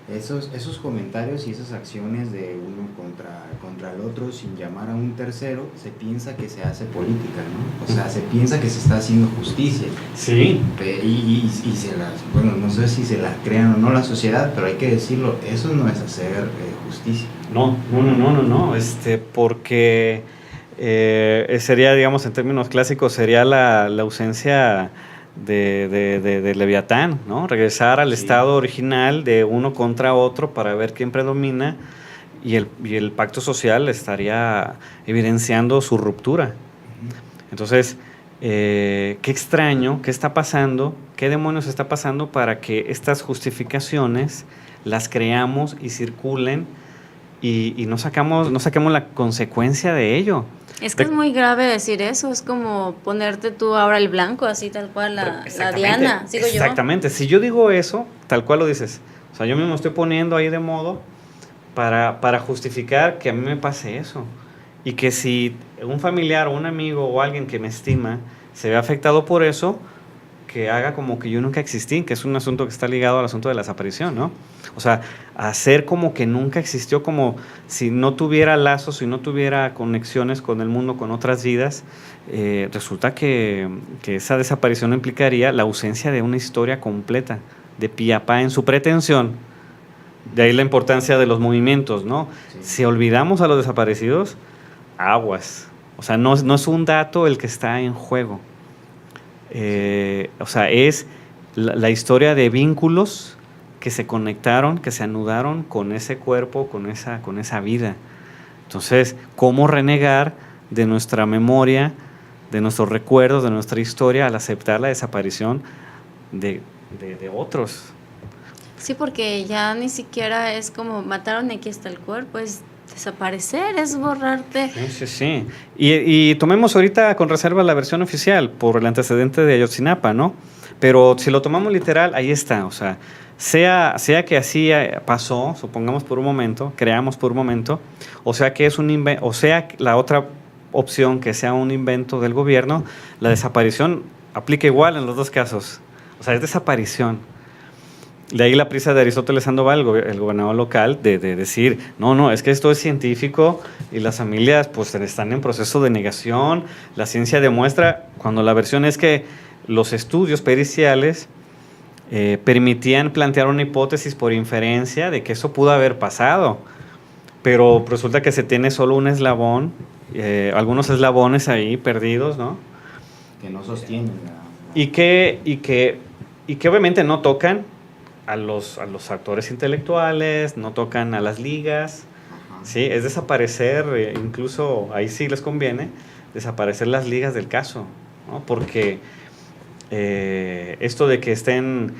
Esos comentarios y esas acciones de uno contra el otro sin llamar a un tercero, se piensa que se hace política, ¿no? O sea, se piensa que se está haciendo justicia. Sí. Y se las, bueno, no sé si se las crean o no la sociedad, pero hay que decirlo, eso no es hacer justicia. No, porque sería, digamos, en términos clásicos, sería la ausencia de Leviatán, ¿no? Regresar al estado original de uno contra otro para ver quién predomina, y el pacto social estaría evidenciando su ruptura. Entonces, qué extraño, qué está pasando, qué demonios está pasando para que estas justificaciones las creamos y circulen y no saquemos la consecuencia de ello. Es que es muy grave decir eso, es como ponerte tú ahora el blanco, así tal cual la Diana, sigo yo. Exactamente, si yo digo eso, tal cual lo dices, o sea, yo mismo estoy poniendo ahí de modo para justificar que a mí me pase eso, y que si un familiar o un amigo o alguien que me estima se ve afectado por eso, que haga como que yo nunca existí, que es un asunto que está ligado al asunto de la desaparición, ¿no? O sea, hacer como que nunca existió, como si no tuviera lazos, si no tuviera conexiones con el mundo, con otras vidas. Resulta que esa desaparición implicaría la ausencia de una historia completa, de pi a pa en su pretensión. De ahí la importancia de los movimientos, ¿no? Sí. Si olvidamos a los desaparecidos, aguas. O sea, no es un dato el que está en juego. O sea, es la historia de vínculos que se conectaron, que se anudaron con ese cuerpo, con esa vida. Entonces, ¿cómo renegar de nuestra memoria, de nuestros recuerdos, de nuestra historia, al aceptar la desaparición de otros? Sí, porque ya ni siquiera es como mataron y aquí está el cuerpo, es desaparecer, es borrarte. Sí. Y tomemos ahorita con reserva la versión oficial por el antecedente de Ayotzinapa, ¿no? Pero si lo tomamos literal, ahí está. O sea que así pasó, supongamos por un momento, creamos por un momento, o sea que es un invento, o sea la otra opción que sea un invento del gobierno, la desaparición aplica igual en los dos casos. O sea, es desaparición. De ahí la prisa de Aristóteles Sandoval, el gobernador local, de decir, no, es que esto es científico y las familias pues están en proceso de negación, la ciencia demuestra, cuando la versión es que los estudios periciales permitían plantear una hipótesis por inferencia de que eso pudo haber pasado, pero resulta que se tiene solo un eslabón, algunos eslabones ahí perdidos, ¿no? Que no sostienen Y que obviamente no tocan a los actores intelectuales, no tocan a las ligas, ¿sí? Es desaparecer, incluso ahí sí les conviene, desaparecer las ligas del caso, ¿no? Porque esto de que estén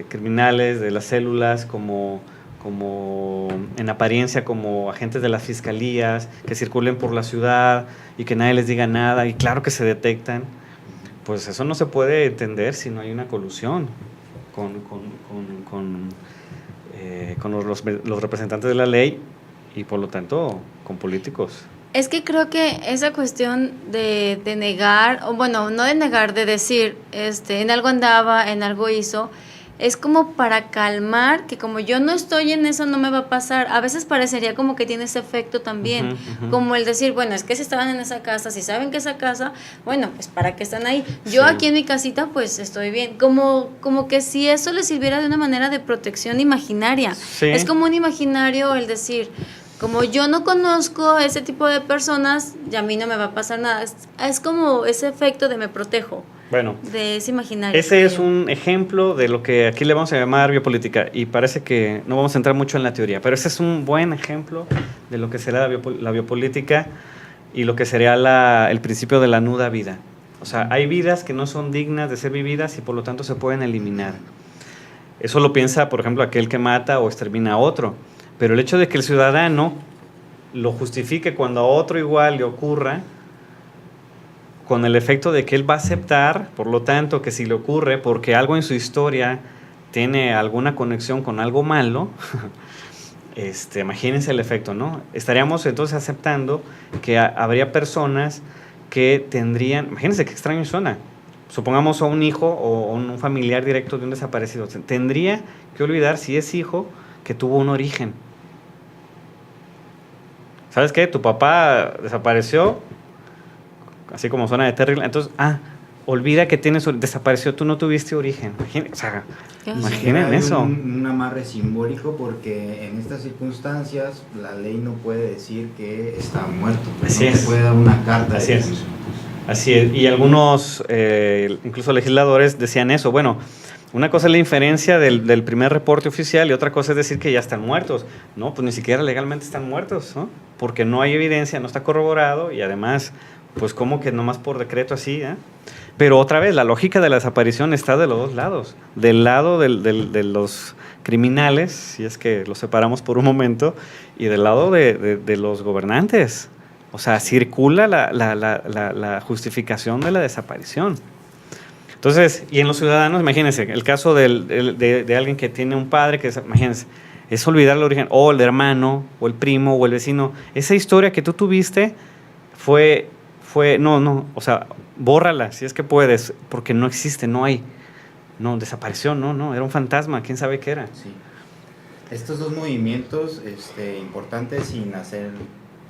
criminales de las células como en apariencia como agentes de las fiscalías, que circulen por la ciudad y que nadie les diga nada, y claro que se detectan, pues eso no se puede entender si no hay una colusión con los representantes de la ley y por lo tanto con políticos. Es que creo que esa cuestión de negar, o bueno, no de negar, de decir, en algo andaba, en algo hizo, es como para calmar que como yo no estoy en eso no me va a pasar. A veces parecería como que tiene ese efecto también, como el decir, bueno, es que si estaban en esa casa, si saben que esa casa, bueno, pues para qué están ahí. Yo aquí en mi casita pues estoy bien, como que si eso les sirviera de una manera de protección imaginaria. Sí. Es como un imaginario el decir, como yo no conozco ese tipo de personas, y a mí no me va a pasar nada. Es como ese efecto de me protejo. Bueno, de ese imaginario. Ese es un ejemplo de lo que aquí le vamos a llamar biopolítica, y parece que no vamos a entrar mucho en la teoría, pero ese es un buen ejemplo de lo que será la biopolítica y lo que sería el principio de la nuda vida. O sea, hay vidas que no son dignas de ser vividas y por lo tanto se pueden eliminar. Eso lo piensa, por ejemplo, aquel que mata o extermina a otro, pero el hecho de que el ciudadano lo justifique cuando a otro igual le ocurra, con el efecto de que él va a aceptar, por lo tanto, que si le ocurre, porque algo en su historia tiene alguna conexión con algo malo, imagínense el efecto, ¿no? Estaríamos entonces aceptando que habría personas que tendrían, imagínense qué extraño suena, supongamos a un hijo o un familiar directo de un desaparecido, tendría que olvidar si es hijo que tuvo un origen. ¿Sabes qué? Tu papá desapareció, así como suena de terrible, entonces, olvida que desapareció, tú no tuviste origen. Imaginen eso. Un amarre simbólico porque en estas circunstancias la ley no puede decir que está muerto. Así no es. te puede dar una carta Así de es. defunción. Así es. Y algunos, incluso legisladores, decían eso. Bueno, una cosa es la inferencia del primer reporte oficial y otra cosa es decir que ya están muertos. No, pues ni siquiera legalmente están muertos, ¿no? Porque no hay evidencia, no está corroborado y además, pues como que nomás por decreto así, ¿eh? Pero otra vez, la lógica de la desaparición está de los dos lados. Del lado de los criminales, si es que los separamos por un momento, y del lado de los gobernantes. O sea, circula la justificación de la desaparición. Entonces, y en los ciudadanos, imagínense, el caso de alguien que tiene un padre, imagínense, es olvidar el origen, o el hermano, o el primo, o el vecino. Esa historia que tú tuviste o sea, bórrala si es que puedes, porque no existe, desapareció, era un fantasma, quién sabe qué era. Sí. Estos dos movimientos importantes, sin hacer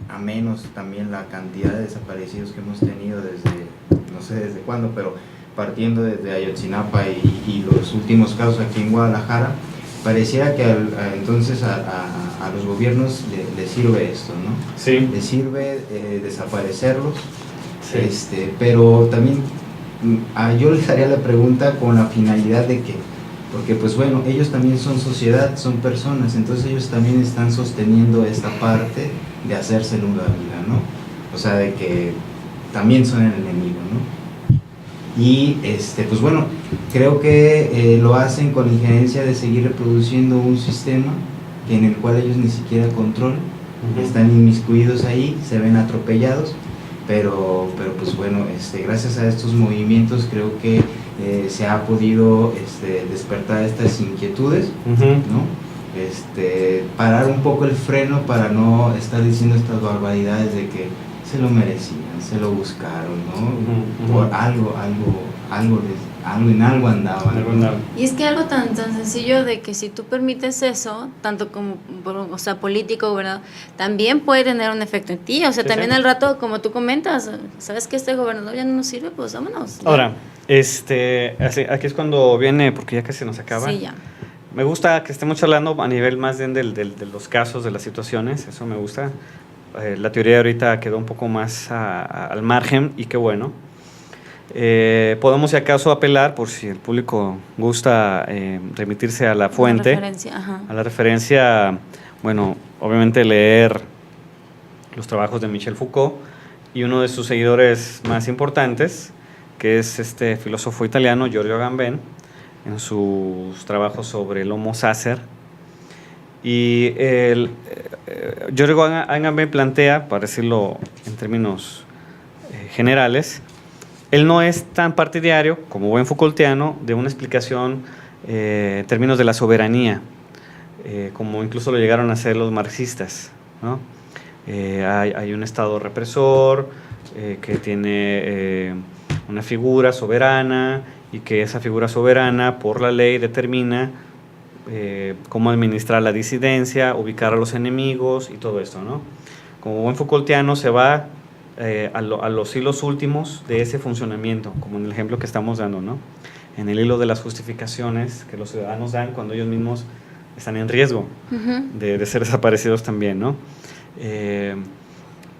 a menos también la cantidad de desaparecidos que hemos tenido no sé desde cuándo, pero partiendo desde Ayotzinapa y los últimos casos aquí en Guadalajara, pareciera que entonces a los gobiernos les sirve esto, ¿no? Sí. Les sirve desaparecerlos, Sí. pero también yo les haría la pregunta con la finalidad de que, porque pues bueno, ellos también son sociedad, son personas, entonces ellos también están sosteniendo esta parte de hacerse una vida, ¿no? O sea, de que también son el enemigo, ¿no? Y pues bueno, creo que lo hacen con la injerencia de seguir reproduciendo un sistema en el cual ellos ni siquiera controlan, están inmiscuidos ahí, se ven atropellados, pero pues bueno, gracias a estos movimientos creo que se ha podido despertar estas inquietudes, ¿no? Parar un poco el freno para no estar diciendo estas barbaridades de que se lo merecían, se lo buscaron, ¿no? Por algo en algo andaban, ¿no? Y es que algo tan sencillo de que si tú permites eso, tanto como, o sea, político, ¿verdad? También puede tener un efecto en ti, o sea, Sí, también sí. al rato, como tú comentas, ¿sabes que este gobernador ya no nos sirve? Pues vámonos. Ahora, aquí es cuando viene, porque ya casi nos acaba. Sí, ya. Me gusta que estemos charlando a nivel más bien de los casos, de las situaciones, eso me gusta. La teoría ahorita quedó un poco más al margen y qué bueno. Podemos si acaso apelar, por si el público gusta remitirse a la fuente, a la referencia, bueno, obviamente leer los trabajos de Michel Foucault y uno de sus seguidores más importantes, que es este filósofo italiano, Giorgio Agamben, en sus trabajos sobre el Homo Sacer. Y Giorgio Agamben plantea, para decirlo en términos generales, él no es tan partidario, como buen Foucaultiano, de una explicación en términos de la soberanía, como incluso lo llegaron a hacer los marxistas, ¿no? Hay un Estado represor que tiene una figura soberana y que esa figura soberana por la ley determina cómo administrar la disidencia, ubicar a los enemigos y todo esto, ¿no? Como buen Foucaultiano se va a los hilos últimos de ese funcionamiento, como en el ejemplo que estamos dando, ¿no? En el hilo de las justificaciones que los ciudadanos dan cuando ellos mismos están en riesgo de ser desaparecidos también, ¿no?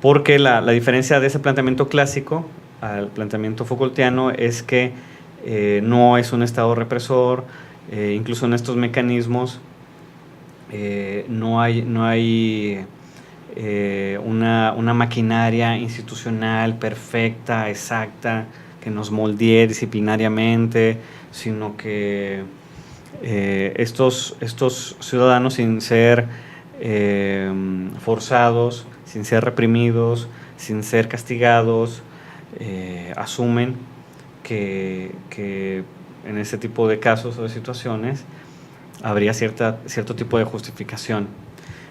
Porque la diferencia de ese planteamiento clásico al planteamiento Foucaultiano es que no es un Estado represor, incluso en estos mecanismos no hay una maquinaria institucional perfecta, exacta, que nos moldee disciplinariamente, sino que estos ciudadanos, sin ser forzados, sin ser reprimidos, sin ser castigados, asumen que en este tipo de casos o de situaciones habría cierto tipo de justificación.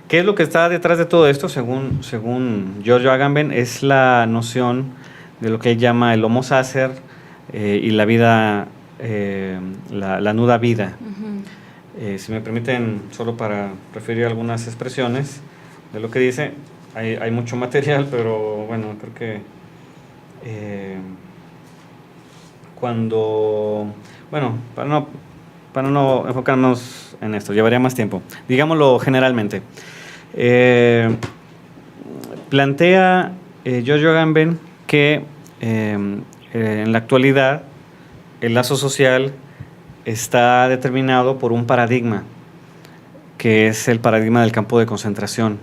¿Qué es lo que está detrás de todo esto? Según Giorgio Agamben, es la noción de lo que él llama el homo sacer y la vida, la nuda vida. Si me permiten, solo para referir algunas expresiones de lo que dice, hay mucho material, pero bueno, creo que para no enfocarnos en esto, llevaría más tiempo. Digámoslo generalmente. Plantea Giorgio Agamben que en la actualidad el lazo social está determinado por un paradigma, que es el paradigma del campo de concentración,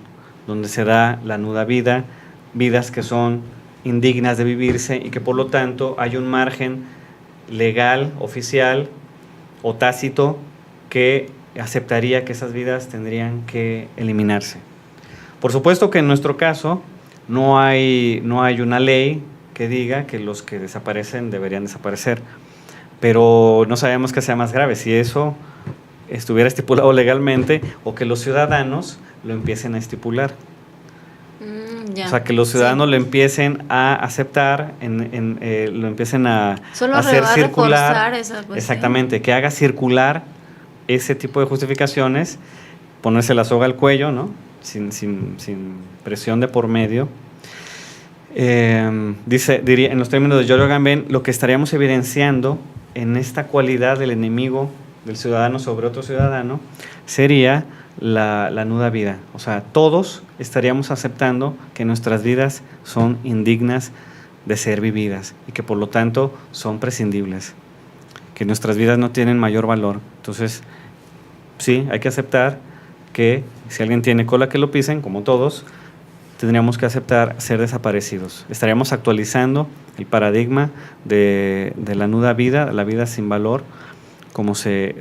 donde se da la nuda vida, vidas que son indignas de vivirse y que por lo tanto hay un margen legal, oficial o tácito que aceptaría que esas vidas tendrían que eliminarse. Por supuesto que en nuestro caso no hay una ley que diga que los que desaparecen deberían desaparecer, pero no sabemos que sea más grave si eso estuviera estipulado legalmente o que los ciudadanos lo empiecen a estipular. O sea, que los ciudadanos lo empiecen a aceptar, lo empiecen a hacer circular. Exactamente, que haga circular ese tipo de justificaciones, ponerse la soga al cuello, ¿no? Sin presión de por medio. Diría, en los términos de Giorgio Agamben, lo que estaríamos evidenciando en esta cualidad del enemigo del ciudadano sobre otro ciudadano sería la nuda vida. O sea, todos estaríamos aceptando que nuestras vidas son indignas de ser vividas y que por lo tanto son prescindibles, que nuestras vidas no tienen mayor valor. Entonces, sí, hay que aceptar que si alguien tiene cola que lo pisen, como todos, tendríamos que aceptar ser desaparecidos. Estaríamos actualizando el paradigma de la nuda vida, la vida sin valor, como se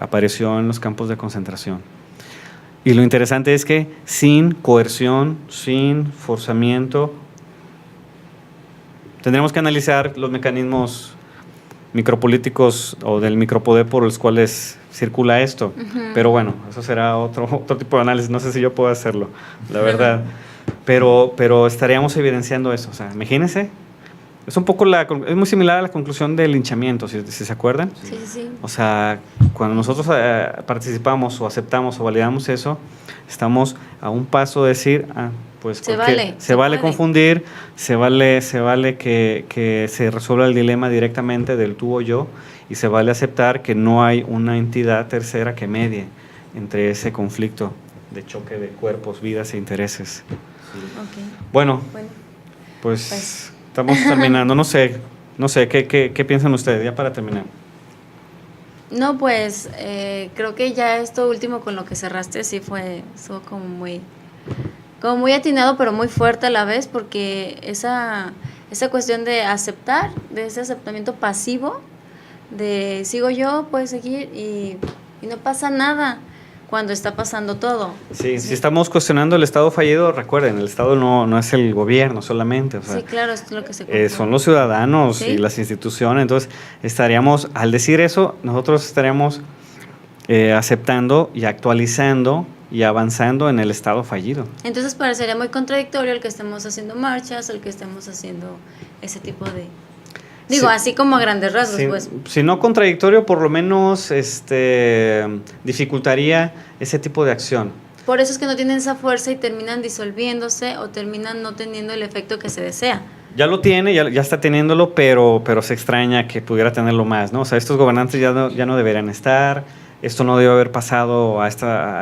apareció en los campos de concentración. Y lo interesante es que sin coerción, sin forzamiento, tendremos que analizar los mecanismos micropolíticos o del micropoder por los cuales circula esto. Pero bueno, eso será otro tipo de análisis. No sé si yo puedo hacerlo, la verdad. Pero estaríamos evidenciando eso. O sea, imagínense. Es muy similar a la conclusión del linchamiento, si se acuerdan. Sí. O sea, cuando nosotros participamos o aceptamos o validamos eso, estamos a un paso de decir, pues se vale confundir, se vale que se resuelva el dilema directamente del tú o yo, y se vale aceptar que no hay una entidad tercera que medie entre ese conflicto de choque de cuerpos, vidas e intereses. Okay. Bueno, pues estamos terminando. No sé, ¿qué piensan ustedes ya para terminar? No, pues creo que ya esto último con lo que cerraste sí estuvo como muy atinado, pero muy fuerte a la vez, porque esa cuestión de aceptar, de ese aceptamiento pasivo, de sigo yo, puedes seguir y no pasa nada cuando está pasando todo. Sí, si estamos cuestionando el Estado fallido, recuerden, el Estado no es el gobierno solamente. O sea, sí, claro, esto es lo que se son los ciudadanos, ¿sí? Y las instituciones. Entonces, al decir eso, nosotros estaríamos aceptando y actualizando y avanzando en el Estado fallido. Entonces parecería muy contradictorio el que estemos haciendo marchas, el que estemos haciendo ese tipo de... Digo, sí, así como a grandes rasgos, pues. Si no contradictorio, por lo menos dificultaría ese tipo de acción. Por eso es que no tienen esa fuerza y terminan disolviéndose o terminan no teniendo el efecto que se desea. Ya lo tiene, ya está teniéndolo, pero se extraña que pudiera tenerlo más, ¿no? O sea, estos gobernantes ya no deberían estar, esto no debe haber pasado a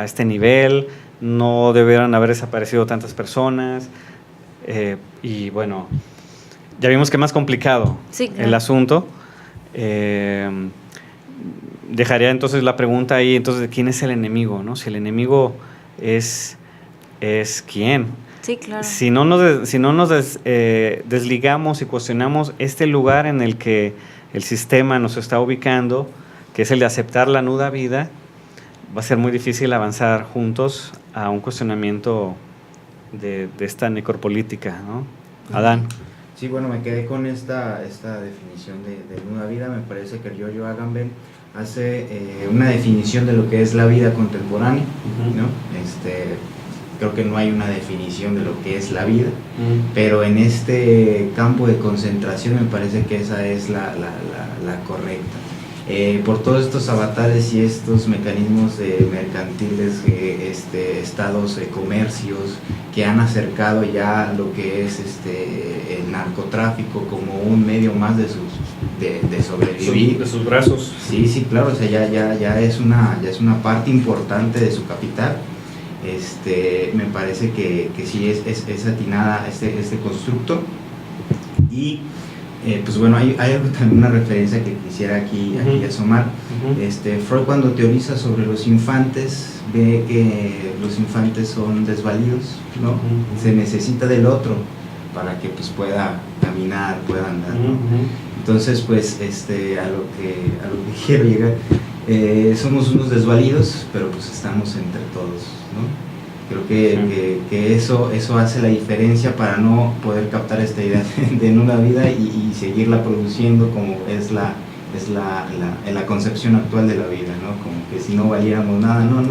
este nivel, no debieran haber desaparecido tantas personas, y bueno... Ya vimos que es más complicado, sí, claro, el asunto. Dejaría entonces la pregunta ahí, entonces, ¿de quién es el enemigo? ¿No? Si el enemigo es ¿quién? Sí, claro. Si no nos desligamos y cuestionamos este lugar en el que el sistema nos está ubicando, que es el de aceptar la nuda vida, va a ser muy difícil avanzar juntos a un cuestionamiento de esta necropolítica, ¿no? Adán. Sí, bueno, me quedé con esta definición de nueva vida. Me parece que Giorgio Agamben hace una definición de lo que es la vida contemporánea, ¿no? Creo que no hay una definición de lo que es la vida, pero en este campo de concentración me parece que esa es la correcta. Por todos estos avatares y estos mecanismos mercantiles, estados, comercios que han acercado ya lo que es el narcotráfico como un medio más de sobrevivir. De sus brazos. Sí, claro, o sea, ya es una parte importante de su capital. Me parece que sí es atinada este constructo. Y pues bueno, hay también una referencia que quisiera aquí asomar. Freud, cuando teoriza sobre los infantes, ve que los infantes son desvalidos, ¿no? Se necesita del otro para que pues pueda caminar, pueda andar, ¿no? Entonces pues a lo que quiero llegar, somos unos desvalidos, pero pues estamos entre todos, ¿no? Creo que eso hace la diferencia para no poder captar esta idea de nueva vida y seguirla produciendo como es la concepción actual de la vida, ¿no? Como que si no valiéramos nada, no,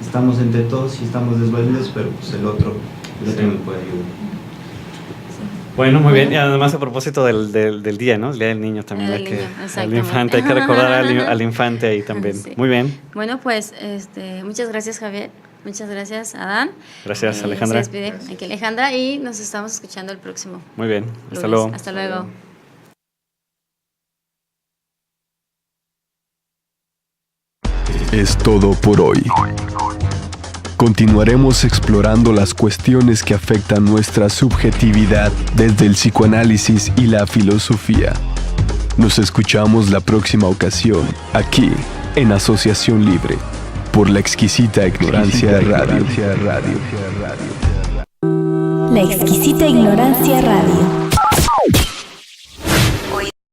estamos entre todos y estamos desvalidos, pero pues el otro me puede ayudar. Bueno, muy bien. Y además a propósito del día, ¿no? El Día del Niño también. El infante, hay que recordar al infante ahí también. Sí. Muy bien. Bueno, pues muchas gracias, Javier. Muchas gracias, Adán. Gracias, Alejandra. Se despide aquí Alejandra y nos estamos escuchando el próximo. Muy bien. Hasta lunes. Luego. Hasta luego. Es todo por hoy. Continuaremos explorando las cuestiones que afectan nuestra subjetividad desde el psicoanálisis y la filosofía. Nos escuchamos la próxima ocasión, aquí, en Asociación Libre, por la exquisita ignorancia radio. La exquisita ignorancia radio.